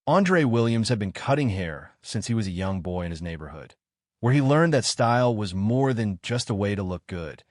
Andre Williams had been cutting hair since he was a young boy in his neighborhood, where he learned that style was more than just a way to look good.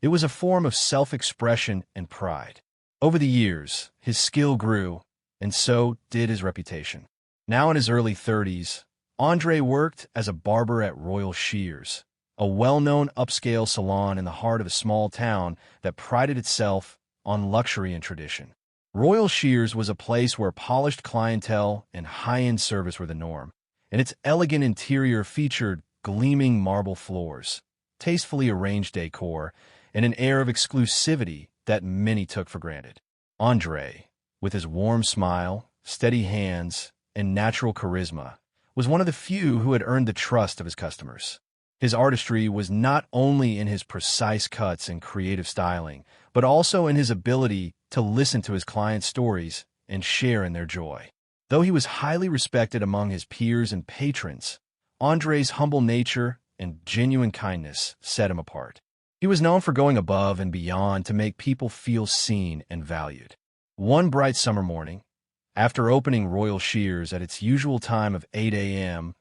It was a form of self-expression and pride. Over the years, his skill grew, and so did his reputation. Now in his early 30s, Andre worked as a barber at Royal Shears, a well-known upscale salon in the heart of a small town that prided itself on luxury and tradition. Royal Shears was a place where polished clientele and high-end service were the norm, and its elegant interior featured gleaming marble floors, tastefully arranged decor, and an air of exclusivity that many took for granted. Andre, with his warm smile, steady hands, and natural charisma, was one of the few who had earned the trust of his customers. His artistry was not only in his precise cuts and creative styling, but also in his ability to listen to his clients' stories and share in their joy. Though he was highly respected among his peers and patrons, Andre's humble nature and genuine kindness set him apart. He was known for going above and beyond to make people feel seen and valued. One bright summer morning, after opening Royal Shears at its usual time of 8 a.m.,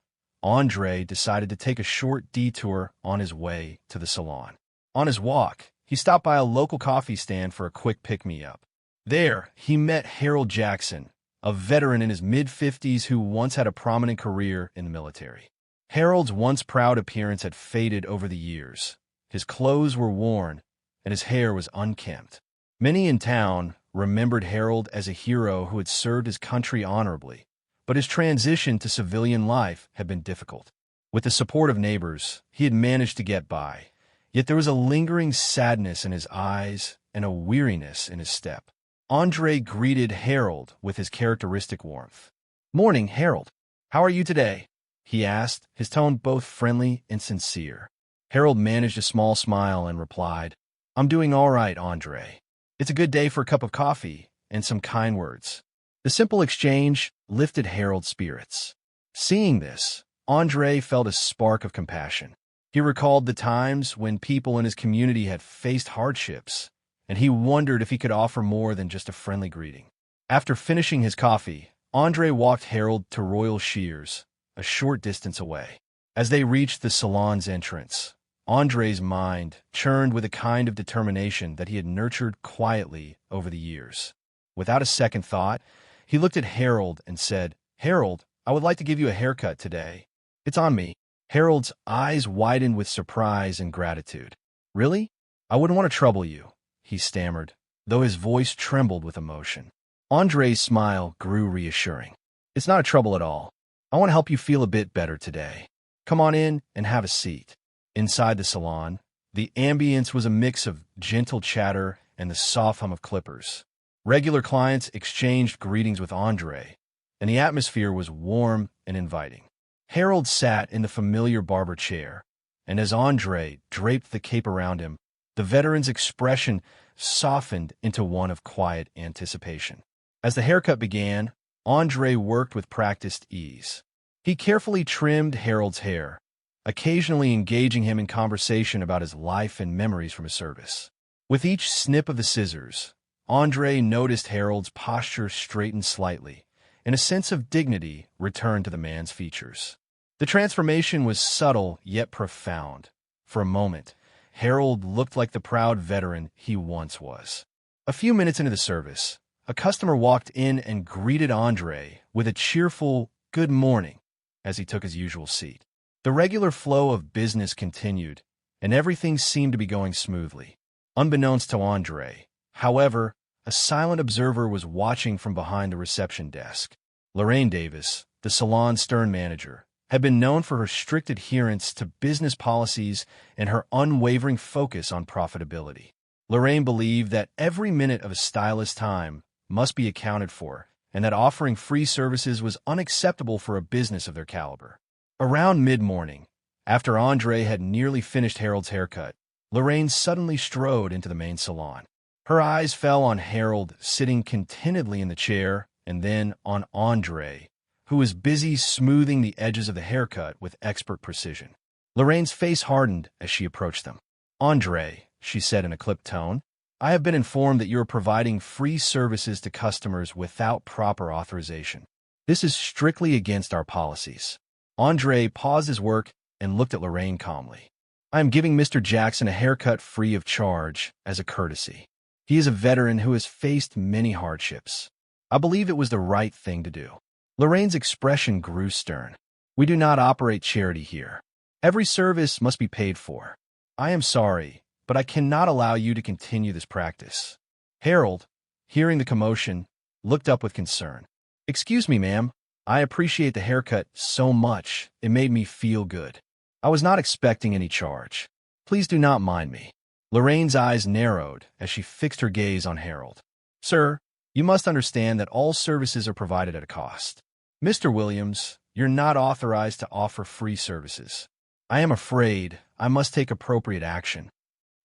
Andre decided to take a short detour on his way to the salon. On his walk, he stopped by a local coffee stand for a quick pick-me-up. There, he met Harold Jackson, a veteran in his mid-50s who once had a prominent career in the military. Harold's once proud appearance had faded over the years. His clothes were worn, and his hair was unkempt. Many in town remembered Harold as a hero who had served his country honorably, but his transition to civilian life had been difficult. With the support of neighbors, he had managed to get by, yet there was a lingering sadness in his eyes and a weariness in his step. Andre greeted Harold with his characteristic warmth. "Morning, Harold. How are you today?" he asked, his tone both friendly and sincere. Harold managed a small smile and replied, "I'm doing all right, Andre. It's a good day for a cup of coffee and some kind words." The simple exchange lifted Harold's spirits. Seeing this, Andre felt a spark of compassion. He recalled the times when people in his community had faced hardships, and he wondered if he could offer more than just a friendly greeting. After finishing his coffee, Andre walked Harold to Royal Shears, a short distance away. As they reached the salon's entrance, Andre's mind churned with a kind of determination that he had nurtured quietly over the years. Without a second thought, he looked at Harold and said, "Harold, I would like to give you a haircut today. It's on me." Harold's eyes widened with surprise and gratitude. "Really? I wouldn't want to trouble you," he stammered, though his voice trembled with emotion. Andre's smile grew reassuring. "It's not a trouble at all. I want to help you feel a bit better today. Come on in and have a seat." Inside the salon, the ambience was a mix of gentle chatter and the soft hum of clippers. Regular clients exchanged greetings with Andre, and the atmosphere was warm and inviting. Harold sat in the familiar barber chair, and as Andre draped the cape around him, the veteran's expression softened into one of quiet anticipation. As the haircut began, Andre worked with practiced ease. He carefully trimmed Harold's hair, occasionally engaging him in conversation about his life and memories from his service. With each snip of the scissors, Andre noticed Harold's posture straighten slightly, and a sense of dignity returned to the man's features. The transformation was subtle yet profound. For a moment, Harold looked like the proud veteran he once was. A few minutes into the service, a customer walked in and greeted Andre with a cheerful "good morning" as he took his usual seat. The regular flow of business continued, and everything seemed to be going smoothly. Unbeknownst to Andre, however, a silent observer was watching from behind the reception desk. Lorraine Davis, the salon's stern manager, had been known for her strict adherence to business policies and her unwavering focus on profitability. Lorraine believed that every minute of a stylist's time must be accounted for, and that offering free services was unacceptable for a business of their caliber. Around mid-morning, after Andre had nearly finished Harold's haircut, Lorraine suddenly strode into the main salon. Her eyes fell on Harold sitting contentedly in the chair, and then on Andre, who was busy smoothing the edges of the haircut with expert precision. Lorraine's face hardened as she approached them. "Andre," she said in a clipped tone, "I have been informed that you are providing free services to customers without proper authorization. This is strictly against our policies. Andre paused his work and looked at Lorraine calmly. I am giving Mr. Jackson a haircut free of charge as a courtesy. He is a veteran who has faced many hardships. I believe it was the right thing to do. Lorraine's expression grew stern. We do not operate charity here. Every service must be paid for. I am sorry, but I cannot allow you to continue this practice. Harold, hearing the commotion, looked up with concern. Excuse me, ma'am. I appreciate the haircut so much. It made me feel good. I was not expecting any charge. Please do not mind me. Lorraine's eyes narrowed as she fixed her gaze on Harold. Sir, you must understand that all services are provided at a cost. Mr. Williams, you're not authorized to offer free services. I am afraid I must take appropriate action.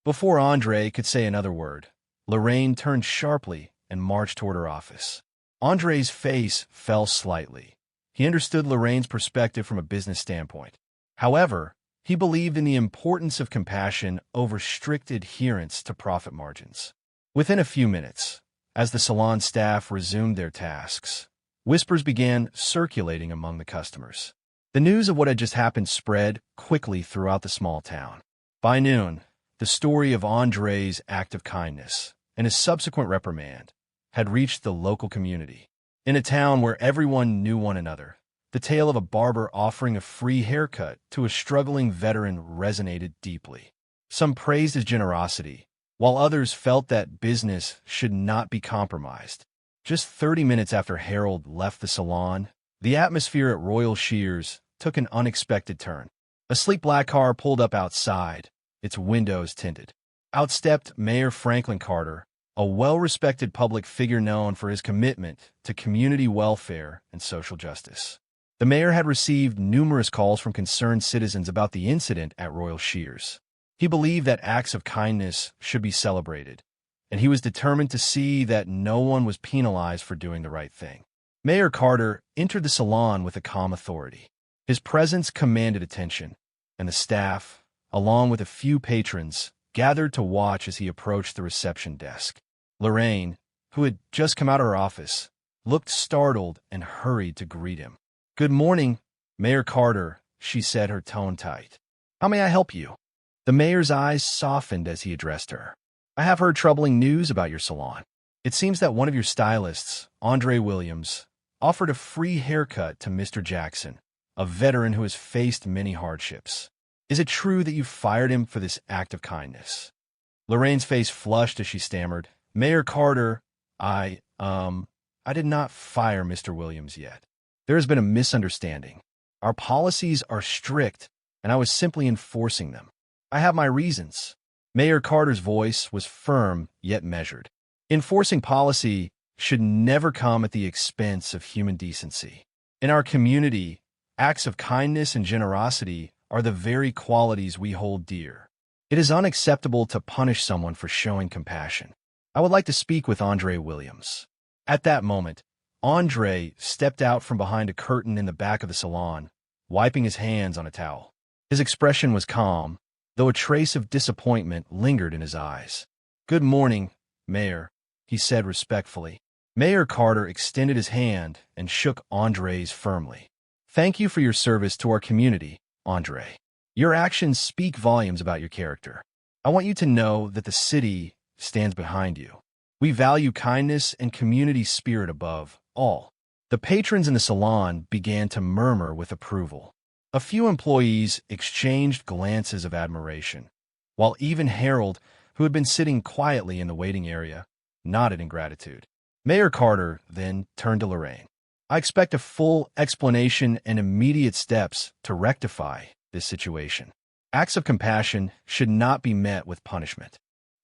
Before Andre could say another word, Lorraine turned sharply and marched toward her office. Andre's face fell slightly. He understood Lorraine's perspective from a business standpoint. However, he believed in the importance of compassion over strict adherence to profit margins. Within a few minutes, as the salon staff resumed their tasks, whispers began circulating among the customers. The news of what had just happened spread quickly throughout the small town. By noon, the story of Andre's act of kindness and his subsequent reprimand had reached the local community. In a town where everyone knew one another, the tale of a barber offering a free haircut to a struggling veteran resonated deeply. Some praised his generosity, while others felt that business should not be compromised. Just 30 minutes after Harold left the salon, the atmosphere at Royal Shears took an unexpected turn. A sleek black car pulled up outside, its windows tinted. Out stepped Mayor Franklin Carter, a well-respected public figure known for his commitment to community welfare and social justice. The mayor had received numerous calls from concerned citizens about the incident at Royal Shears. He believed that acts of kindness should be celebrated, and he was determined to see that no one was penalized for doing the right thing. Mayor Carter entered the salon with a calm authority. His presence commanded attention, and the staff, along with a few patrons, gathered to watch as he approached the reception desk. Lorraine, who had just come out of her office, looked startled and hurried to greet him. Good morning, Mayor Carter, she said, her tone tight. How may I help you? The mayor's eyes softened as he addressed her. I have heard troubling news about your salon. It seems that one of your stylists, Andre Williams, offered a free haircut to Mr. Jackson, a veteran who has faced many hardships. Is it true that you fired him for this act of kindness? Lorraine's face flushed as she stammered. Mayor Carter, I did not fire Mr. Williams yet. There has been a misunderstanding. Our policies are strict, and I was simply enforcing them. I have my reasons. Mayor Carter's voice was firm yet measured. Enforcing policy should never come at the expense of human decency. In our community, acts of kindness and generosity are the very qualities we hold dear. It is unacceptable to punish someone for showing compassion. I would like to speak with Andre Williams. At that moment, Andre stepped out from behind a curtain in the back of the salon, wiping his hands on a towel. His expression was calm, though a trace of disappointment lingered in his eyes. Good morning, Mayor, he said respectfully. Mayor Carter extended his hand and shook Andre's firmly. Thank you for your service to our community, Andre. Your actions speak volumes about your character. I want you to know that the city stands behind you. We value kindness and community spirit above all. The patrons in the salon began to murmur with approval. A few employees exchanged glances of admiration, while even Harold, who had been sitting quietly in the waiting area, nodded in gratitude. Mayor Carter then turned to Lorraine. I expect a full explanation and immediate steps to rectify this situation. Acts of compassion should not be met with punishment.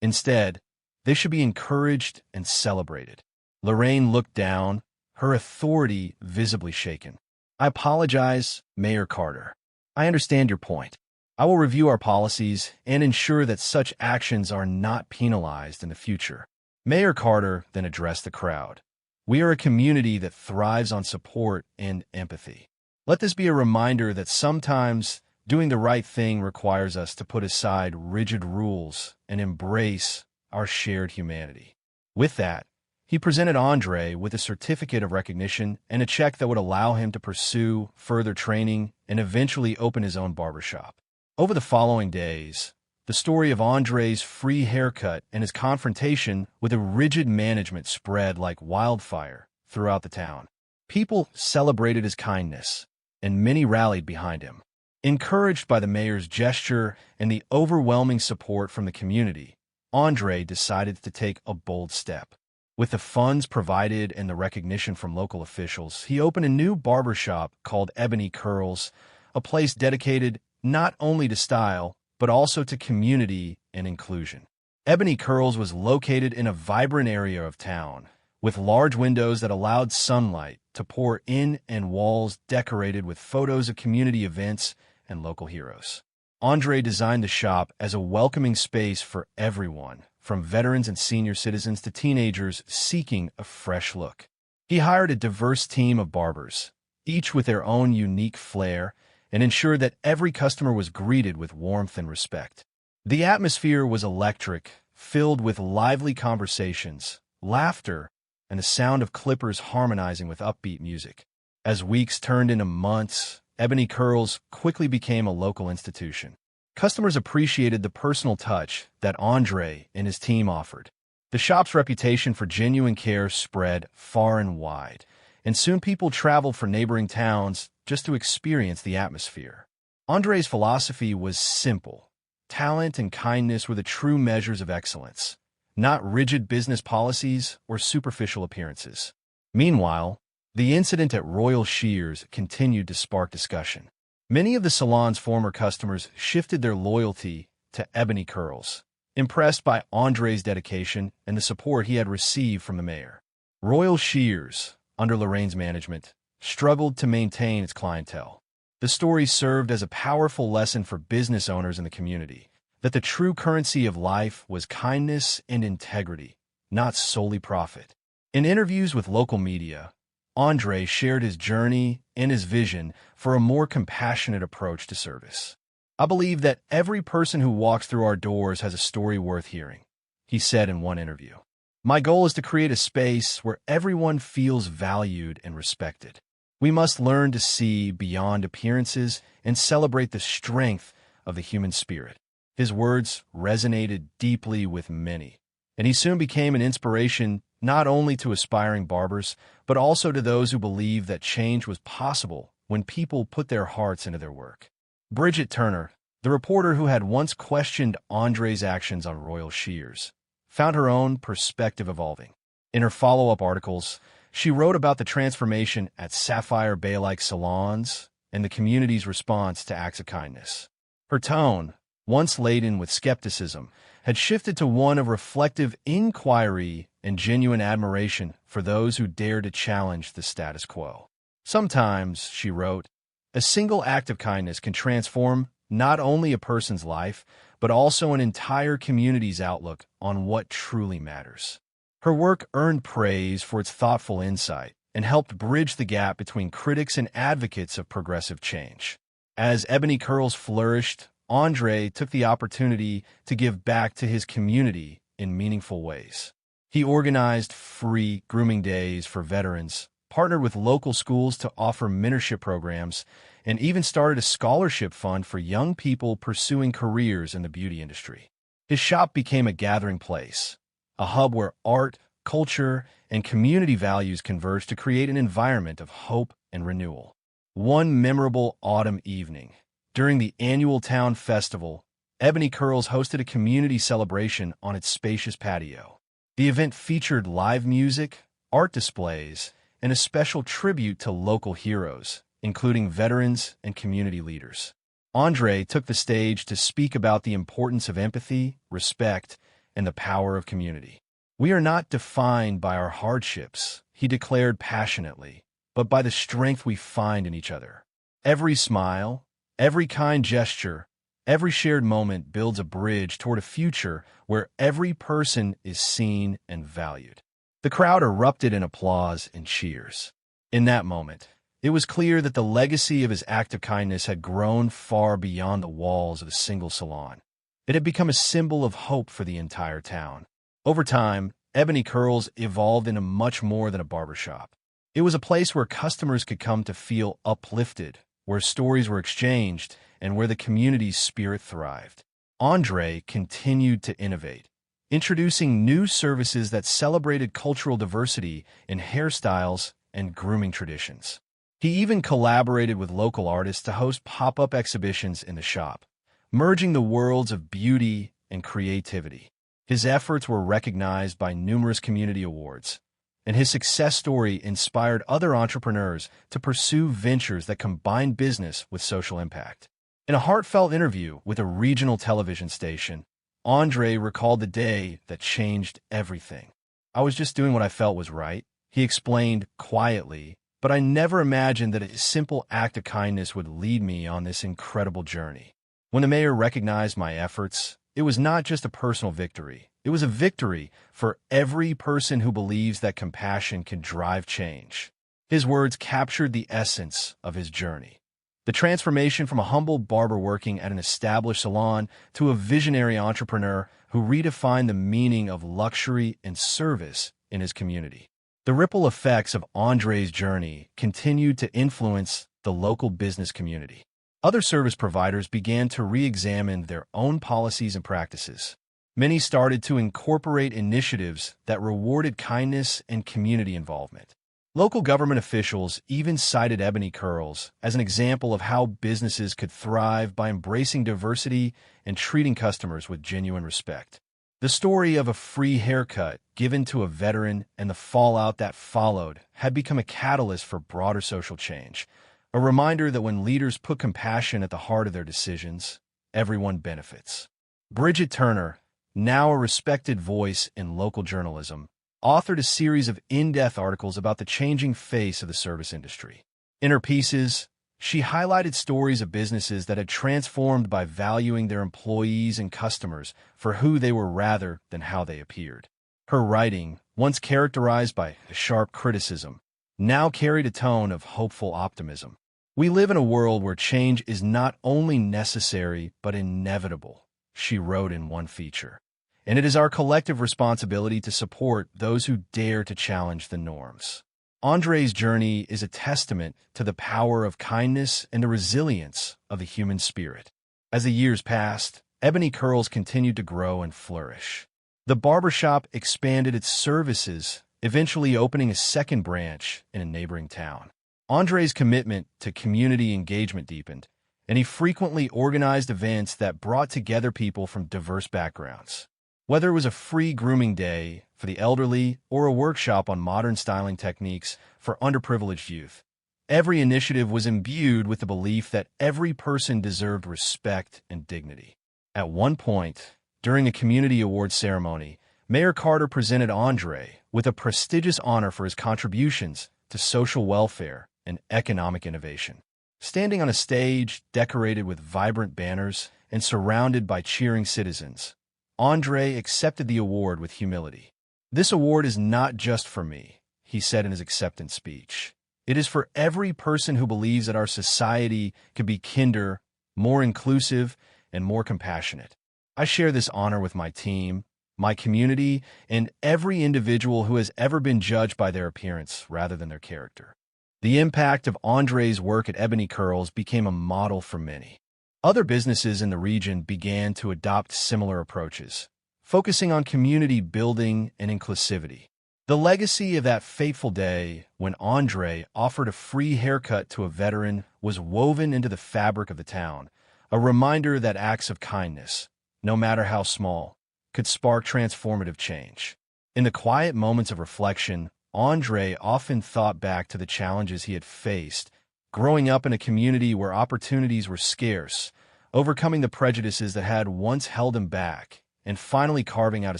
Instead, they should be encouraged and celebrated. Lorraine looked down, her authority visibly shaken. I apologize, Mayor Carter. I understand your point. I will review our policies and ensure that such actions are not penalized in the future. Mayor Carter then addressed the crowd. We are a community that thrives on support and empathy. Let this be a reminder that sometimes doing the right thing requires us to put aside rigid rules and embrace our shared humanity. With that, He presented Andre with a certificate of recognition and a check that would allow him to pursue further training and eventually open his own barbershop. Over the following days, the story of Andre's free haircut and his confrontation with a rigid management spread like wildfire throughout the town. People celebrated his kindness, and many rallied behind him. Encouraged by the mayor's gesture and the overwhelming support from the community, Andre decided to take a bold step. With the funds provided and the recognition from local officials, he opened a new barbershop called Ebony Curls, a place dedicated not only to style, but also to community and inclusion. Ebony Curls was located in a vibrant area of town, with large windows that allowed sunlight to pour in and walls decorated with photos of community events and local heroes. Andre designed the shop as a welcoming space for everyone, from veterans and senior citizens to teenagers seeking a fresh look. He hired a diverse team of barbers, each with their own unique flair, and ensured that every customer was greeted with warmth and respect. The atmosphere was electric, filled with lively conversations, laughter, and the sound of clippers harmonizing with upbeat music. As weeks turned into months, Ebony Curls quickly became a local institution. Customers appreciated the personal touch that Andre and his team offered. The shop's reputation for genuine care spread far and wide, and soon people traveled from neighboring towns just to experience the atmosphere. Andre's philosophy was simple. Talent and kindness were the true measures of excellence, not rigid business policies or superficial appearances. Meanwhile, the incident at Royal Shears continued to spark discussion. Many of the salon's former customers shifted their loyalty to Ebony Curls, impressed by Andre's dedication and the support he had received from the mayor. Royal Shears, under Lorraine's management, struggled to maintain its clientele. The story served as a powerful lesson for business owners in the community, that the true currency of life was kindness and integrity, not solely profit. In interviews with local media, Andre shared his journey and his vision for a more compassionate approach to service. "I believe that every person who walks through our doors has a story worth hearing," he said in one interview. "My goal is to create a space where everyone feels valued and respected. We must learn to see beyond appearances and celebrate the strength of the human spirit." His words resonated deeply with many, and he soon became an inspiration not only to aspiring barbers, but also to those who believed that change was possible when people put their hearts into their work. Bridget Turner, the reporter who had once questioned Andre's actions on Royal Shears, found her own perspective evolving. In her follow-up articles, she wrote about the transformation at Sapphire Bay-like salons and the community's response to acts of kindness. Her tone, once laden with skepticism, had shifted to one of reflective inquiry and genuine admiration for those who dare to challenge the status quo. "Sometimes," she wrote, "a single act of kindness can transform not only a person's life, but also an entire community's outlook on what truly matters." Her work earned praise for its thoughtful insight and helped bridge the gap between critics and advocates of progressive change. As Ebony Curls flourished, Andre took the opportunity to give back to his community in meaningful ways. He organized free grooming days for veterans, partnered with local schools to offer mentorship programs, and even started a scholarship fund for young people pursuing careers in the beauty industry. His shop became a gathering place, a hub where art, culture, and community values converged to create an environment of hope and renewal. One memorable autumn evening, during the annual town festival, Ebony Curls hosted a community celebration on its spacious patio. The event featured live music, art displays, and a special tribute to local heroes, including veterans and community leaders. Andre took the stage to speak about the importance of empathy, respect, and the power of community. "We are not defined by our hardships," he declared passionately, "but by the strength we find in each other. Every smile, every kind gesture, every shared moment builds a bridge toward a future where every person is seen and valued." The crowd erupted in applause and cheers. In that moment, it was clear that the legacy of his act of kindness had grown far beyond the walls of a single salon. It had become a symbol of hope for the entire town. Over time, Ebony Curls evolved into much more than a barbershop. It was a place where customers could come to feel uplifted, where stories were exchanged, and where the community's spirit thrived. Andre continued to innovate, introducing new services that celebrated cultural diversity in hairstyles and grooming traditions. He even collaborated with local artists to host pop-up exhibitions in the shop, merging the worlds of beauty and creativity. His efforts were recognized by numerous community awards, and his success story inspired other entrepreneurs to pursue ventures that combine business with social impact. In a heartfelt interview with a regional television station, Andre recalled the day that changed everything. "I was just doing what I felt was right," he explained quietly, "but I never imagined that a simple act of kindness would lead me on this incredible journey." When the mayor recognized my efforts, it was not just a personal victory. It was a victory for every person who believes that compassion can drive change. His words captured the essence of his journey. The transformation from a humble barber working at an established salon to a visionary entrepreneur who redefined the meaning of luxury and service in his community. The ripple effects of Andre's journey continued to influence the local business community. Other service providers began to re-examine their own policies and practices. Many started to incorporate initiatives that rewarded kindness and community involvement. Local government officials even cited Ebony Curls as an example of how businesses could thrive by embracing diversity and treating customers with genuine respect. The story of a free haircut given to a veteran and the fallout that followed had become a catalyst for broader social change, a reminder that when leaders put compassion at the heart of their decisions, everyone benefits. Bridget Turner, now a respected voice in local journalism, authored a series of in-depth articles about the changing face of the service industry. In her pieces, she highlighted stories of businesses that had transformed by valuing their employees and customers for who they were rather than how they appeared. Her writing, once characterized by sharp criticism, now carried a tone of hopeful optimism. "We live in a world where change is not only necessary but inevitable," she wrote in one feature. "And it is our collective responsibility to support those who dare to challenge the norms." Andre's journey is a testament to the power of kindness and the resilience of the human spirit. As the years passed, Ebony Curls continued to grow and flourish. The barbershop expanded its services, eventually opening a second branch in a neighboring town. Andre's commitment to community engagement deepened, and he frequently organized events that brought together people from diverse backgrounds. Whether it was a free grooming day for the elderly or a workshop on modern styling techniques for underprivileged youth, every initiative was imbued with the belief that every person deserved respect and dignity. At one point, during a community awards ceremony, Mayor Carter presented Andre with a prestigious honor for his contributions to social welfare and economic innovation. Standing on a stage decorated with vibrant banners and surrounded by cheering citizens, Andre accepted the award with humility. "This award is not just for me," he said in his acceptance speech. "It is for every person who believes that our society could be kinder, more inclusive, and more compassionate. I share this honor with my team, my community, and every individual who has ever been judged by their appearance rather than their character." The impact of Andre's work at Ebony Curls became a model for many. Other businesses in the region began to adopt similar approaches, focusing on community building and inclusivity. The legacy of that fateful day when Andre offered a free haircut to a veteran was woven into the fabric of the town, a reminder that acts of kindness, no matter how small, could spark transformative change. In the quiet moments of reflection, Andre often thought back to the challenges he had faced, growing up in a community where opportunities were scarce, overcoming the prejudices that had once held him back, and finally carving out a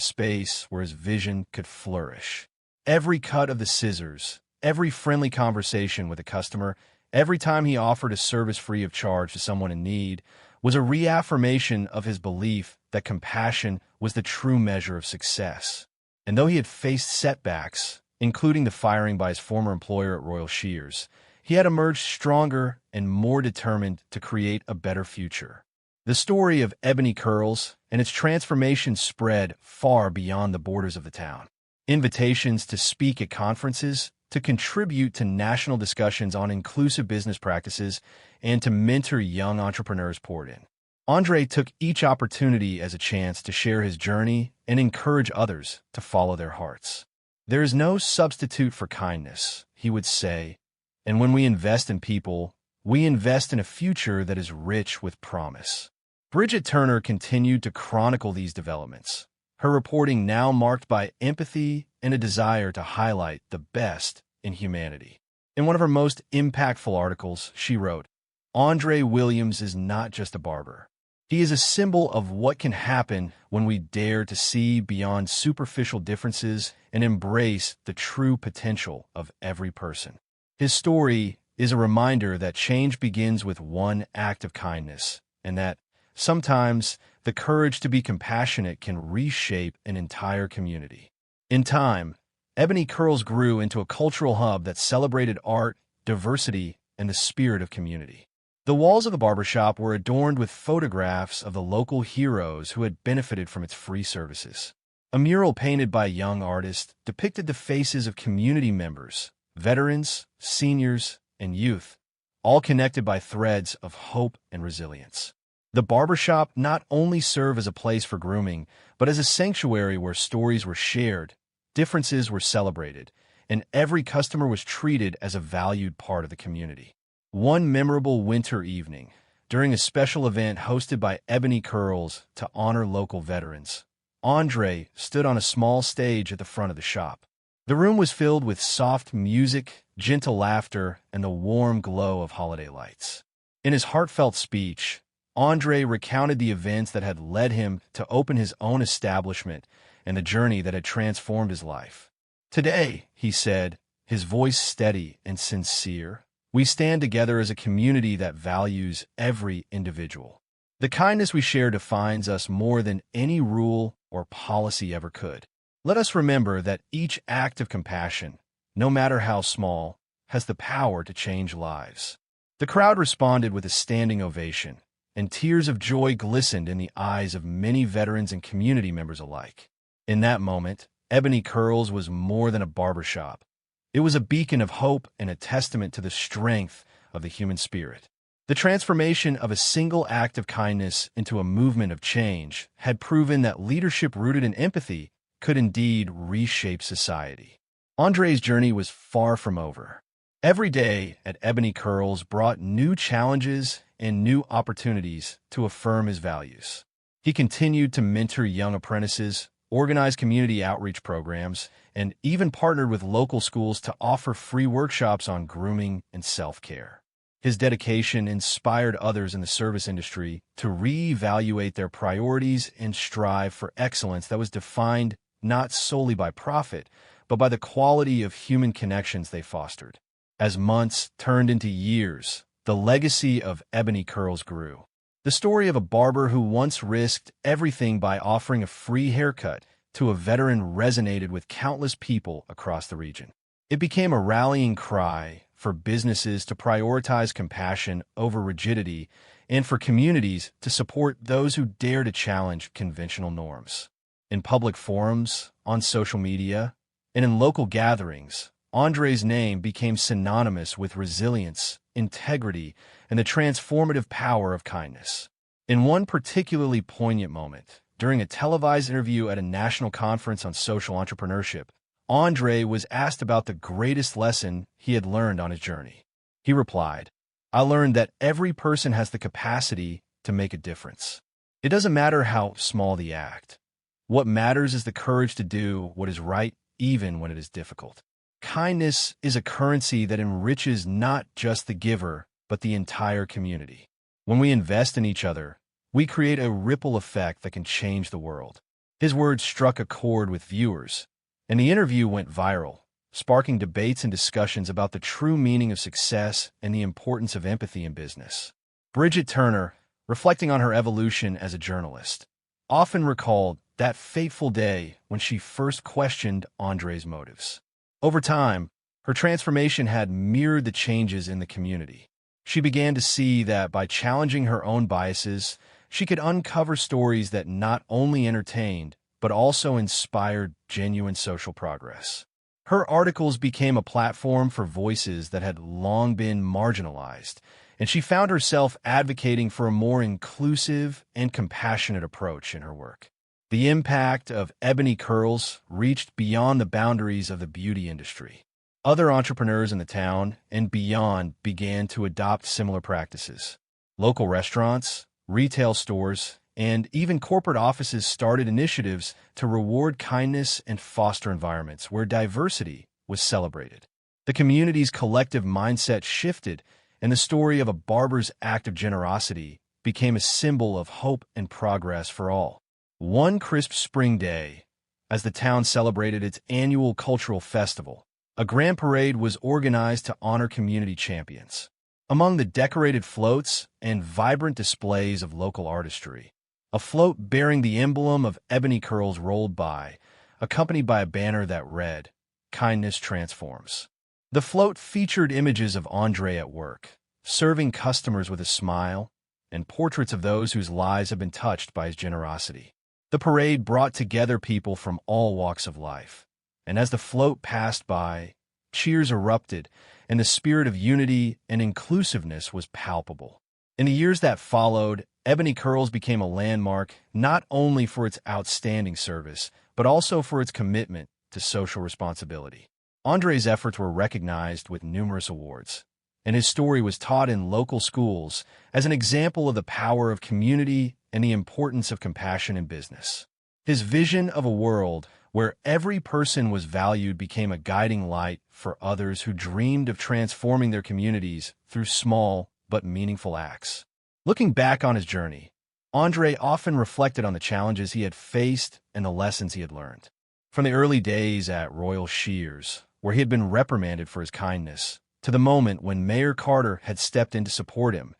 space where his vision could flourish. Every cut of the scissors, every friendly conversation with a customer, every time he offered a service free of charge to someone in need, was a reaffirmation of his belief that compassion was the true measure of success. And though he had faced setbacks, including the firing by his former employer at Royal Shears, he had emerged stronger and more determined to create a better future. The story of Ebony Curls and its transformation spread far beyond the borders of the town. Invitations to speak at conferences, to contribute to national discussions on inclusive business practices, and to mentor young entrepreneurs poured in. Andre took each opportunity as a chance to share his journey and encourage others to follow their hearts. There is no substitute for kindness, he would say, and when we invest in people, we invest in a future that is rich with promise. Bridget Turner continued to chronicle these developments, her reporting now marked by empathy and a desire to highlight the best in humanity. In one of her most impactful articles, she wrote, "Andre Williams is not just a barber. He is a symbol of what can happen when we dare to see beyond superficial differences and embrace the true potential of every person." His story is a reminder that change begins with one act of kindness, and that sometimes the courage to be compassionate can reshape an entire community. In time, Ebony Curls grew into a cultural hub that celebrated art, diversity, and the spirit of community. The walls of the barbershop were adorned with photographs of the local heroes who had benefited from its free services. A mural painted by a young artist depicted the faces of community members, veterans, seniors, and youth, all connected by threads of hope and resilience. The barbershop not only served as a place for grooming, but as a sanctuary where stories were shared, differences were celebrated, and every customer was treated as a valued part of the community. One memorable winter evening, during a special event hosted by Ebony Curls to honor local veterans, Andre stood on a small stage at the front of the shop. The room was filled with soft music, gentle laughter, and the warm glow of holiday lights. In his heartfelt speech, Andre recounted the events that had led him to open his own establishment and the journey that had transformed his life. "Today," he said, his voice steady and sincere, "we stand together as a community that values every individual. The kindness we share defines us more than any rule or policy ever could. Let us remember that each act of compassion, no matter how small, has the power to change lives." The crowd responded with a standing ovation, and tears of joy glistened in the eyes of many veterans and community members alike. In that moment, Ebony Curls was more than a barbershop. It was a beacon of hope and a testament to the strength of the human spirit. The transformation of a single act of kindness into a movement of change had proven that leadership rooted in empathy could indeed reshape society. Andre's journey was far from over. Every day at Ebony Curls brought new challenges and new opportunities to affirm his values. He continued to mentor young apprentices, organize community outreach programs, and even partnered with local schools to offer free workshops on grooming and self-care. His dedication inspired others in the service industry to reevaluate their priorities and strive for excellence that was defined not solely by profit, but by the quality of human connections they fostered. As months turned into years, the legacy of Ebony Curls grew. The story of a barber who once risked everything by offering a free haircut to a veteran resonated with countless people across the region. It became a rallying cry for businesses to prioritize compassion over rigidity and for communities to support those who dare to challenge conventional norms. In public forums, on social media, and in local gatherings, Andre's name became synonymous with resilience, integrity, and the transformative power of kindness. In one particularly poignant moment, during a televised interview at a national conference on social entrepreneurship, Andre was asked about the greatest lesson he had learned on his journey. He replied, "I learned that every person has the capacity to make a difference. It doesn't matter how small the act. What matters is the courage to do what is right even when it is difficult." Kindness is a currency that enriches not just the giver, but the entire community. When we invest in each other, we create a ripple effect that can change the world. His words struck a chord with viewers, and the interview went viral, sparking debates and discussions about the true meaning of success and the importance of empathy in business. Bridget Turner, reflecting on her evolution as a journalist, often recalled that fateful day when she first questioned Andre's motives. Over time, her transformation had mirrored the changes in the community. She began to see that by challenging her own biases, she could uncover stories that not only entertained, but also inspired genuine social progress. Her articles became a platform for voices that had long been marginalized, and she found herself advocating for a more inclusive and compassionate approach in her work. The impact of Ebony Curls reached beyond the boundaries of the beauty industry. Other entrepreneurs in the town and beyond began to adopt similar practices. Local restaurants, retail stores, and even corporate offices started initiatives to reward kindness and foster environments where diversity was celebrated. The community's collective mindset shifted, and the story of a barber's act of generosity became a symbol of hope and progress for all. One crisp spring day, as the town celebrated its annual cultural festival, a grand parade was organized to honor community champions. Among the decorated floats and vibrant displays of local artistry, a float bearing the emblem of Ebony Curls rolled by, accompanied by a banner that read, "Kindness Transforms." The float featured images of Andre at work, serving customers with a smile, and portraits of those whose lives have been touched by his generosity. The parade brought together people from all walks of life, and as the float passed by, cheers erupted, and the spirit of unity and inclusiveness was palpable. In the years that followed, Ebony Curls became a landmark not only for its outstanding service, but also for its commitment to social responsibility. Andre's efforts were recognized with numerous awards, and his story was taught in local schools as an example of the power of community and the importance of compassion in business. His vision of a world where every person was valued became a guiding light for others who dreamed of transforming their communities through small but meaningful acts. Looking back on his journey, Andre often reflected on the challenges he had faced and the lessons he had learned. From the early days at Royal Shears, where he had been reprimanded for his kindness, to the moment when Mayor Carter had stepped in to support him,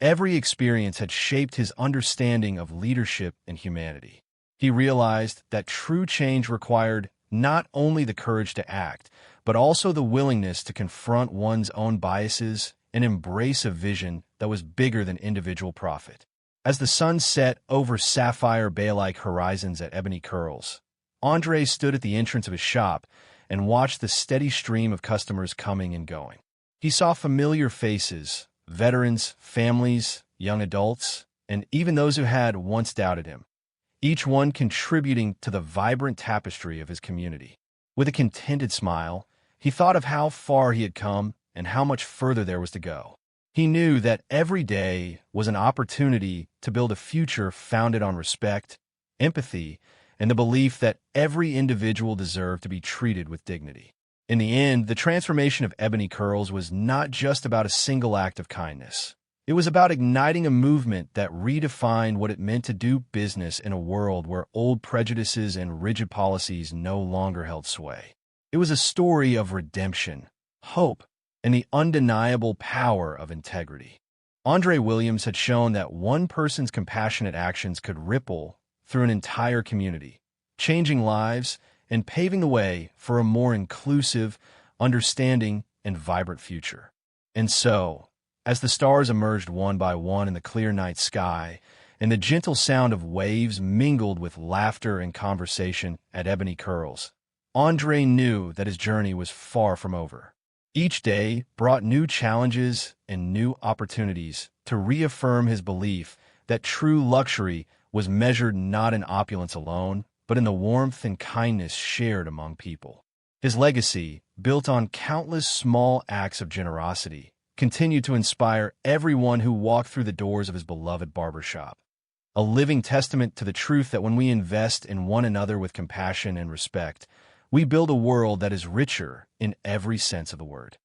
every experience had shaped his understanding of leadership and humanity. He realized that true change required not only the courage to act, but also the willingness to confront one's own biases and embrace a vision that was bigger than individual profit. As the sun set over sapphire bay-like horizons at Ebony Curls, Andre stood at the entrance of his shop and watched the steady stream of customers coming and going. He saw familiar faces, veterans, families, young adults, and even those who had once doubted him, each one contributing to the vibrant tapestry of his community. With a contented smile, he thought of how far he had come and how much further there was to go. He knew that every day was an opportunity to build a future founded on respect, empathy, and the belief that every individual deserved to be treated with dignity. In the end, the transformation of Ebony Curls was not just about a single act of kindness. It was about igniting a movement that redefined what it meant to do business in a world where old prejudices and rigid policies no longer held sway. It was a story of redemption, hope, and the undeniable power of integrity. Andre Williams had shown that one person's compassionate actions could ripple through an entire community, changing lives and paving the way for a more inclusive, understanding, and vibrant future. And so, as the stars emerged one by one in the clear night sky, and the gentle sound of waves mingled with laughter and conversation at Ebony Curls, Andre knew that his journey was far from over. Each day brought new challenges and new opportunities to reaffirm his belief that true luxury was measured not in opulence alone, but in the warmth and kindness shared among people. His legacy, built on countless small acts of generosity, continued to inspire everyone who walked through the doors of his beloved barbershop. A living testament to the truth that when we invest in one another with compassion and respect, we build a world that is richer in every sense of the word.